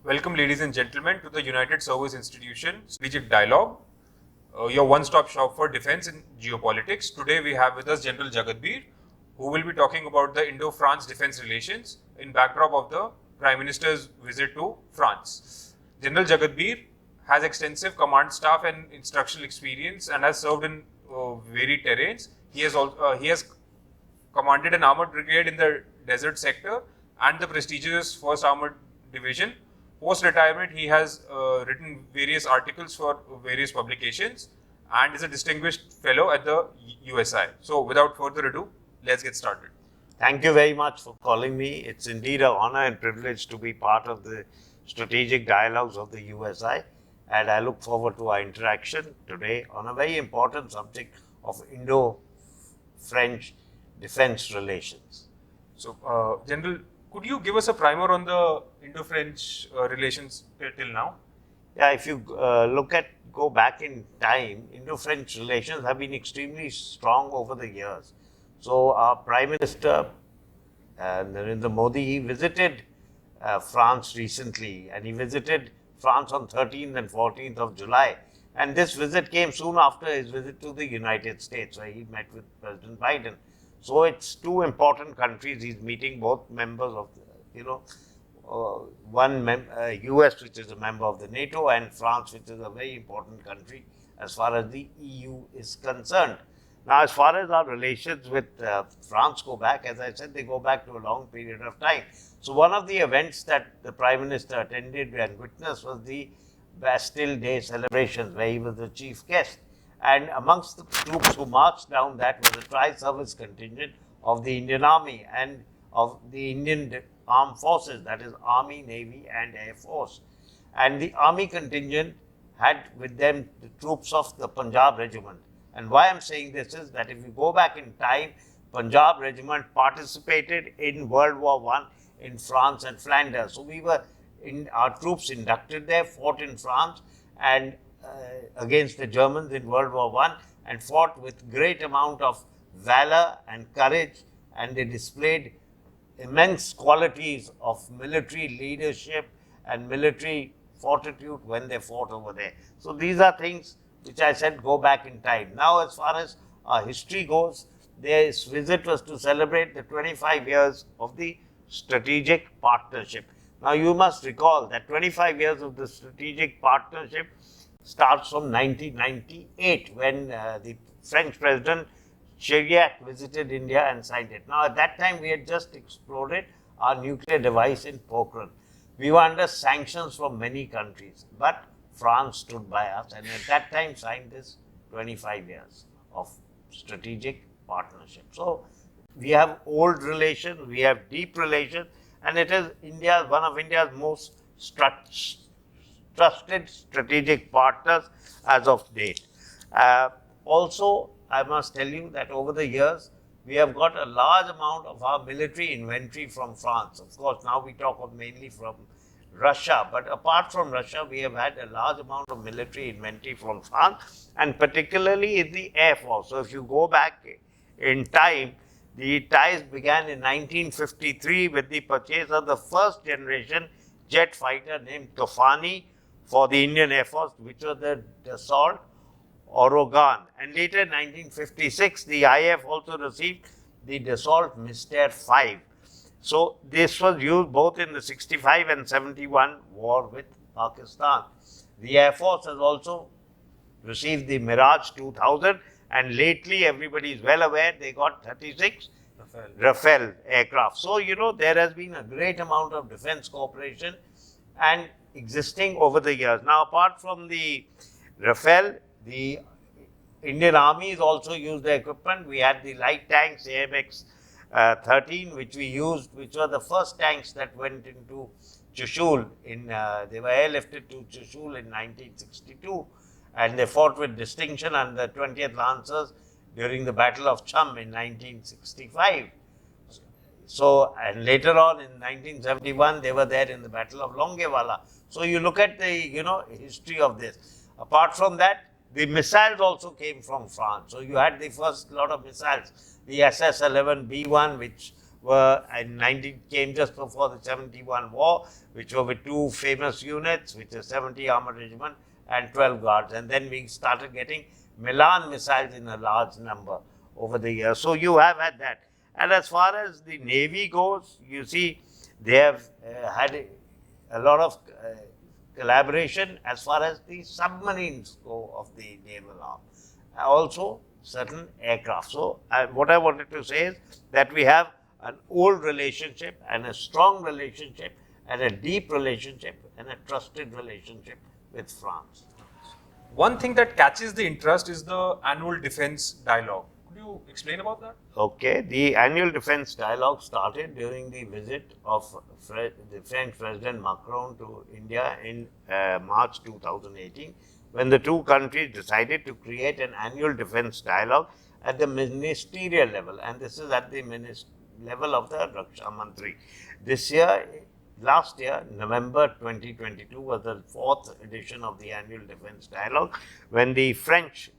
Welcome, ladies and gentlemen, to the United Service Institution Strategic Dialogue, your one-stop shop for defense and geopolitics. Today, we have with us General Jagatbir, who will be talking about the Indo-France defense relations in backdrop of the Prime Minister's visit to France. General Jagatbir has extensive command staff and instructional experience and has served in varied terrains. He has commanded an armored brigade in the desert sector and the prestigious 1st Armored Division. Post-retirement, he has written various articles for various publications and is a distinguished fellow at the USI. So, without further ado, let's get started. Thank you very much for calling me. It's indeed an honor and privilege to be part of the strategic dialogues of the USI, and I look forward to our interaction today on a very important subject of Indo French defense relations. So, General, could you give us a primer on the Indo-French relations till now? Yeah, if you go back in time, Indo-French relations have been extremely strong over the years. So our Prime Minister, Narendra Modi, he visited France recently, and he visited France on 13th and 14th of July. And this visit came soon after his visit to the United States, where he met with President Biden. So it's two important countries. He's meeting both members of, US, which is a member of the NATO, and France, which is a very important country as far as the EU is concerned. Now, as far as our relations with France go back, as I said, they go back to a long period of time. So one of the events that the Prime Minister attended and witnessed was the Bastille Day celebrations, where he was the chief guest. And amongst the troops who marched down that was a tri-service contingent of the Indian Army and of the Indian Armed Forces, that is Army, Navy and Air Force. And the Army contingent had with them the troops of the Punjab Regiment. And why I'm saying this is that if you go back in time, Punjab Regiment participated in World War I in France and Flanders. So our troops inducted there, fought in France and against the Germans in World War I, and fought with great amount of valor and courage, and they displayed immense qualities of military leadership and military fortitude when they fought over there. So these are things which I said go back in time. Now, as far as our history goes, their visit was to celebrate the 25 years of the strategic partnership. Now, you must recall that 25 years of the strategic partnership starts from 1998, when the French President Chirac visited India and signed it. Now, at that time, we had just exploded our nuclear device in Pokhran. We were under sanctions from many countries, but France stood by us and at that time signed this 25 years of strategic partnership. So, we have old relations, we have deep relations, and it is one of India's most trusted strategic partners as of date. Also, I must tell you that over the years, we have got a large amount of our military inventory from France. Of course, now we talk of mainly from Russia, but apart from Russia, we have had a large amount of military inventory from France, and particularly in the Air Force. So if you go back in time, the ties began in 1953 with the purchase of the first generation jet fighter named Tufani for the Indian Air Force, which was the Dassault Ouragan. And later in 1956, the IF also received the Dassault Mystère 5. So this was used both in the 65 and 71 war with Pakistan. The Air Force has also received the Mirage 2000, and lately everybody is well aware they got 36 Rafale aircraft. So, there has been a great amount of defense cooperation and existing over the years. Now, apart from the Rafale, the Indian Army has also used the equipment. We had the light tanks, AMX 13, which we used, which were the first tanks that went into Chushul. They were airlifted to Chushul in 1962, and they fought with distinction under the 20th Lancers during the Battle of Cham in 1965. So, and later on in 1971, they were there in the Battle of Longewala. So, you look at the, history of this. Apart from that, the missiles also came from France. So, you had the first lot of missiles, the SS-11B1, which came just before the 71 war, which were with two famous units, which is 70 Armored Regiment and 12 Guards. And then we started getting Milan missiles in a large number over the years. So you have had that. And as far as the Navy goes, you see, they have had a lot of collaboration as far as the submarines go of the naval arm. Also, certain aircraft. So, what I wanted to say is that we have an old relationship and a strong relationship and a deep relationship and a trusted relationship with France. One thing that catches the interest is the annual defense dialogue. Could you explain about that? Okay, the annual defense dialogue started during the visit of the French President Macron to India in March 2018, when the two countries decided to create an annual defense dialogue at the ministerial level, and this is at the level of the Raksha Mantri. Last year, November 2022 was the 4th edition of the annual defense dialogue, when the French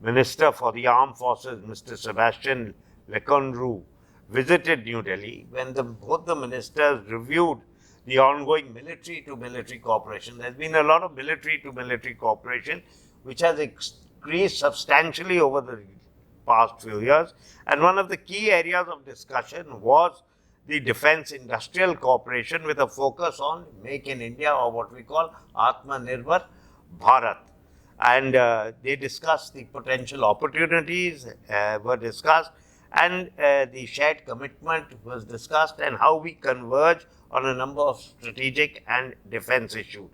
Minister for the Armed Forces, Mr. Sébastien Lecornu, visited New Delhi, when both the ministers reviewed the ongoing military-to-military cooperation. There's been a lot of military-to-military cooperation, which has increased substantially over the past few years. And one of the key areas of discussion was the defense industrial cooperation with a focus on Make in India, or what we call Atmanirbhar Bharat. And they discussed the potential opportunities were discussed, and the shared commitment was discussed, and how we converge on a number of strategic and defense issues.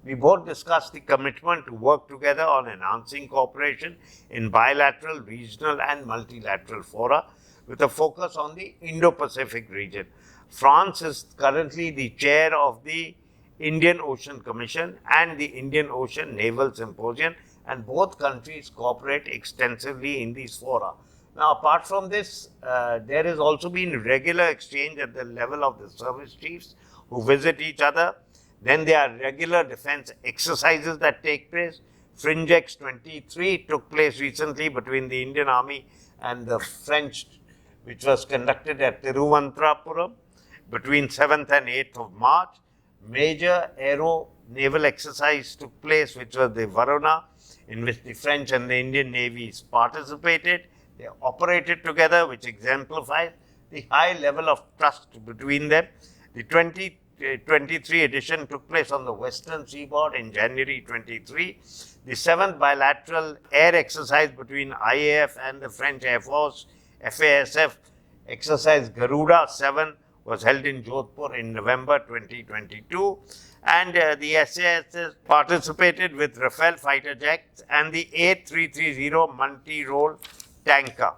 We both discussed the commitment to work together on enhancing cooperation in bilateral, regional and multilateral fora, with a focus on the Indo-Pacific region. France is currently the chair of the Indian Ocean Commission and the Indian Ocean Naval Symposium, and both countries cooperate extensively in these fora. Now, apart from this, there has also been regular exchange at the level of the service chiefs who visit each other. Then there are regular defense exercises that take place. Fringex 23 took place recently between the Indian Army and the French, which was conducted at Thiruvananthapuram between 7th and 8th of March. Major aero naval exercise took place, which was the Varuna, in which the French and the Indian navies participated. They operated together, which exemplifies the high level of trust between them. The 2023 edition took place on the western seaboard in January 23. The 7th bilateral air exercise between IAF and the French Air Force, FASF, exercise Garuda 7, was held in Jodhpur in November 2022, and the SAS participated with Rafale fighter jets and the A330 multi-role tanker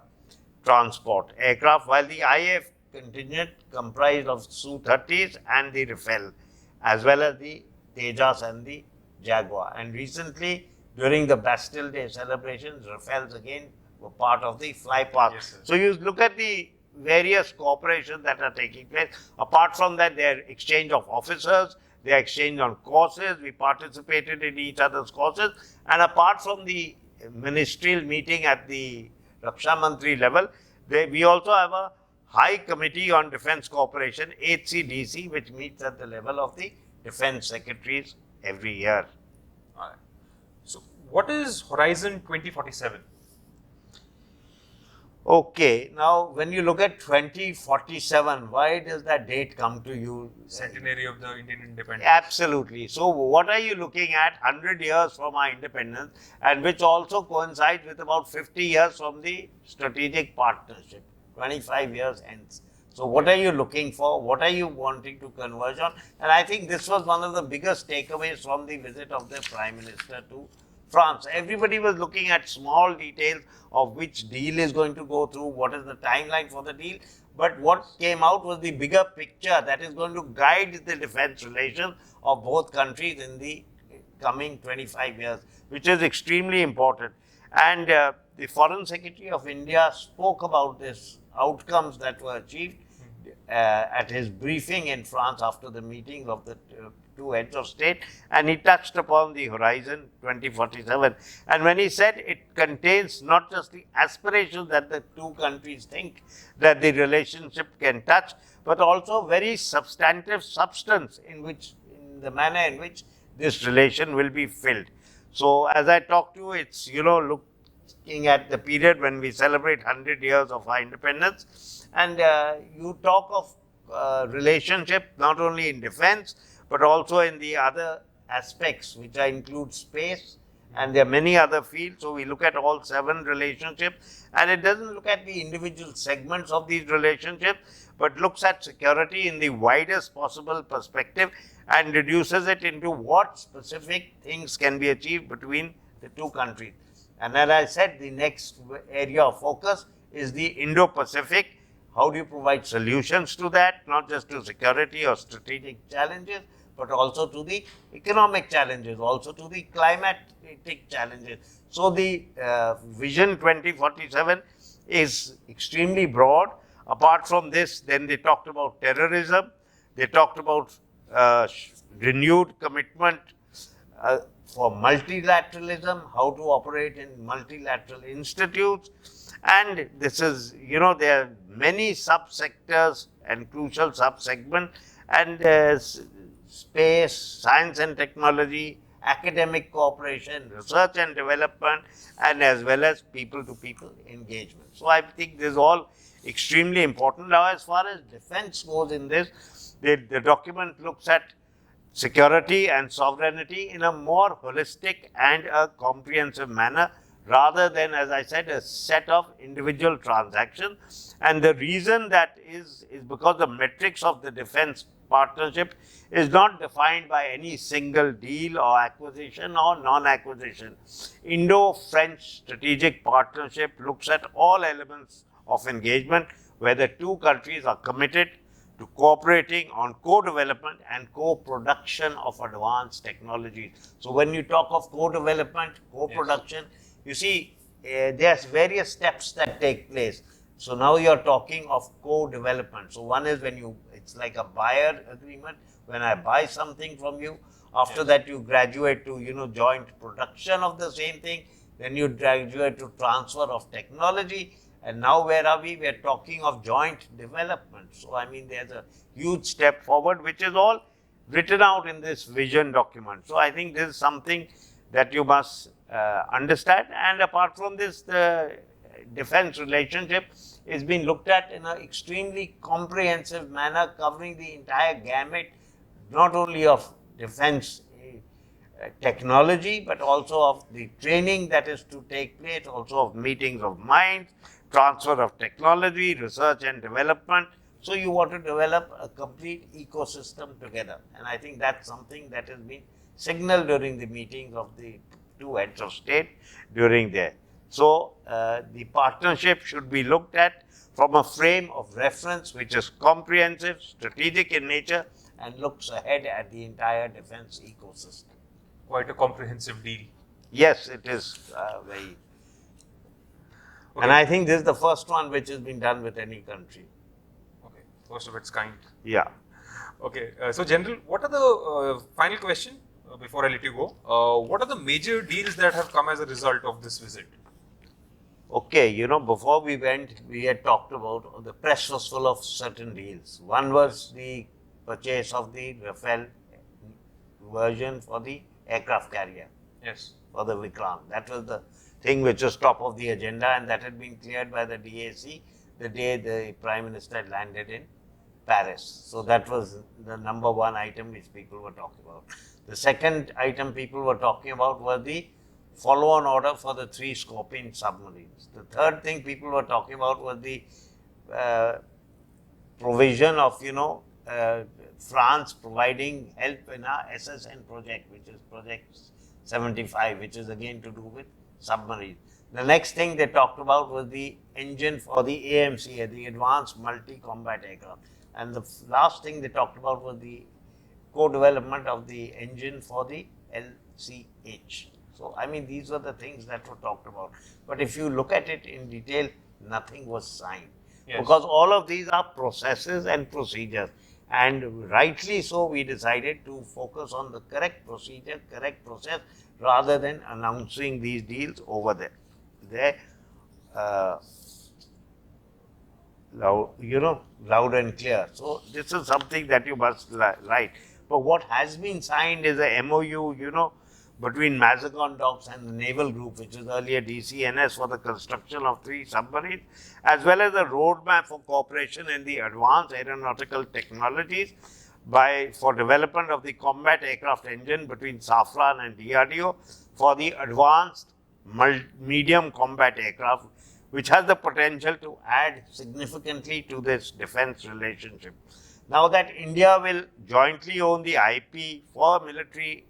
transport aircraft, while the IAF contingent comprised of Su-30s and the Rafale, as well as the Tejas and the Jaguar. And recently, during the Bastille Day celebrations, Rafales again were part of the flypath. Yes, so you look at the various cooperations that are taking place. Apart from that, there are exchange of officers, there are exchange on courses, we participated in each other's courses, and apart from the ministerial meeting at the Raksha Mantri level, we also have a High Committee on Defense Cooperation, HCDC, which meets at the level of the Defense Secretaries every year. All right. So, what is Horizon 2047? Okay, now when you look at 2047, why does that date come to you? Centenary of the Indian independence. Absolutely. So, what are you looking at 100 years from our independence, and which also coincides with about 50 years from the strategic partnership, 25 years hence. So, what are you looking for? What are you wanting to converge on? And I think this was one of the biggest takeaways from the visit of the Prime Minister to France. Everybody was looking at small details of which deal is going to go through, what is the timeline for the deal. But what came out was the bigger picture that is going to guide the defense relations of both countries in the coming 25 years, which is extremely important. And the Foreign Secretary of India spoke about this outcomes that were achieved at his briefing in France after the meeting of the two heads of state, and he touched upon the horizon 2047. And when he said it contains not just the aspirations that the two countries think that the relationship can touch, but also very substantive substance in the manner in which this relation will be filled. So as I talked to you, it's, looking at the period when we celebrate 100 years of our independence, and you talk of relationship not only in defense, but also in the other aspects, which include space, and there are many other fields. So we look at all 7 relationships, and it doesn't look at the individual segments of these relationships, but looks at security in the widest possible perspective and reduces it into what specific things can be achieved between the two countries. And as I said, the next area of focus is the Indo-Pacific. How do you provide solutions to that, not just to security or strategic challenges, but also to the economic challenges, also to the climatic challenges. So the Vision 2047 is extremely broad. Apart from this, then they talked about terrorism, they talked about renewed commitment for multilateralism, how to operate in multilateral institutes. And this is, there are many subsectors and crucial subsegments, and space, science and technology, academic cooperation, research and development, and as well as people-to-people engagement. So I think this is all extremely important. Now, as far as defense goes in this, the document looks at security and sovereignty in a more holistic and a comprehensive manner, rather than, as I said, a set of individual transactions. And the reason that is because the metrics of the defense partnership is not defined by any single deal or acquisition or non-acquisition. Indo French Strategic Partnership looks at all elements of engagement where the two countries are committed to cooperating on co-development and co-production of advanced technologies. So when you talk of co-development, co-production, you see, there's various steps that take place. So now you're talking of co-development. So one is when it's like a buyer agreement. When I buy something from you, after that you graduate to, joint production of the same thing. Then you graduate to transfer of technology. And now where are we? We're talking of joint development. So I mean, there's a huge step forward, which is all written out in this vision document. So I think this is something that you must understand. And apart from this, the defense relationship is being looked at in an extremely comprehensive manner, covering the entire gamut, not only of defense technology, but also of the training that is to take place, also of meetings of minds, transfer of technology, research and development. So you want to develop a complete ecosystem together. And I think that's something that has been signaled during the meetings of the two heads of state during there. So the partnership should be looked at from a frame of reference which is comprehensive, strategic in nature, and looks ahead at the entire defense ecosystem. Quite a comprehensive deal. Yes, it is very. Okay. And I think this is the first one which has been done with any country. Okay, first of its kind. Yeah. Okay, so General, what are the final question before I let you go? What are the major deals that have come as a result of this visit? Okay, before we went, we had talked about the press was full of certain deals. One was the purchase of the Rafale version for the aircraft carrier. Yes. For the Vikrant. That was the thing which was top of the agenda, and that had been cleared by the DAC the day the Prime Minister landed in Paris. So that was the number one item which people were talking about. The second item people were talking about was the follow-on order for the 3 Scorpion submarines. The third thing people were talking about was the provision of, France providing help in our SSN project, which is Project 75, which is again to do with submarines. The next thing they talked about was the engine for the AMC, the Advanced Multi-Combat Aircraft. And the last thing they talked about was the co-development of the engine for the LCH. So, I mean, these were the things that were talked about. But if you look at it in detail, nothing was signed. Yes. Because all of these are processes and procedures. And rightly so, we decided to focus on the correct procedure, correct process, rather than announcing these deals over there. Loud and clear. So this is something that you must write. But what has been signed is a MOU, between Mazagon Docks and the Naval Group, which is earlier DCNS, for the construction of 3 submarines, as well as a roadmap for cooperation in the advanced aeronautical technologies for development of the combat aircraft engine between Safran and DRDO for the advanced medium combat aircraft, which has the potential to add significantly to this defense relationship. Now that India will jointly own the IP for military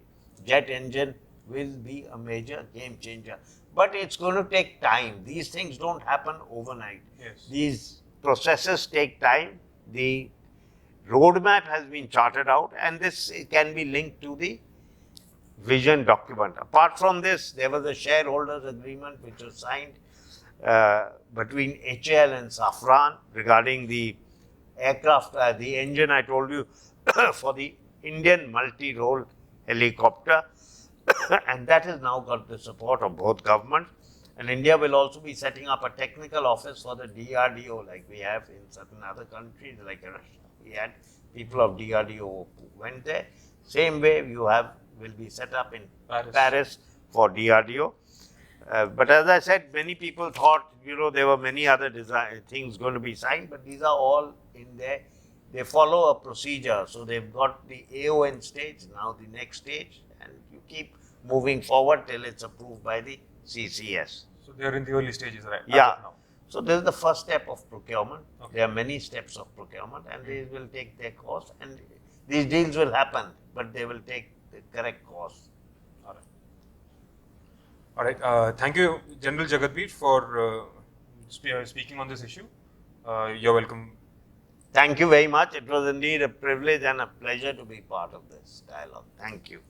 jet engine will be a major game changer. But it's going to take time. These things don't happen overnight. Yes. These processes take time. The roadmap has been charted out, and this can be linked to the vision document. Apart from this, there was a shareholders agreement which was signed between HAL and Safran regarding the aircraft, the engine I told you for the Indian multi-role helicopter, and that has now got the support of both governments. And India will also be setting up a technical office for the DRDO, like we have in certain other countries, like Russia. We had people of DRDO who went there. Same way will be set up in Paris for DRDO. But as I said, many people thought, there were many other things going to be signed, but these are all in there. They follow a procedure. So they've got the AON stage, now the next stage, and you keep moving forward till it's approved by the CCS. So they are in the early stages, right? Yeah. So this is the first step of procurement. Okay. There are many steps of procurement, and these will take their course, and these deals will happen, but they will take the correct course. All right. Thank you, General Jagatbir, for speaking on this issue. You're welcome. Thank you very much. It was indeed a privilege and a pleasure to be part of this dialogue. Thank you.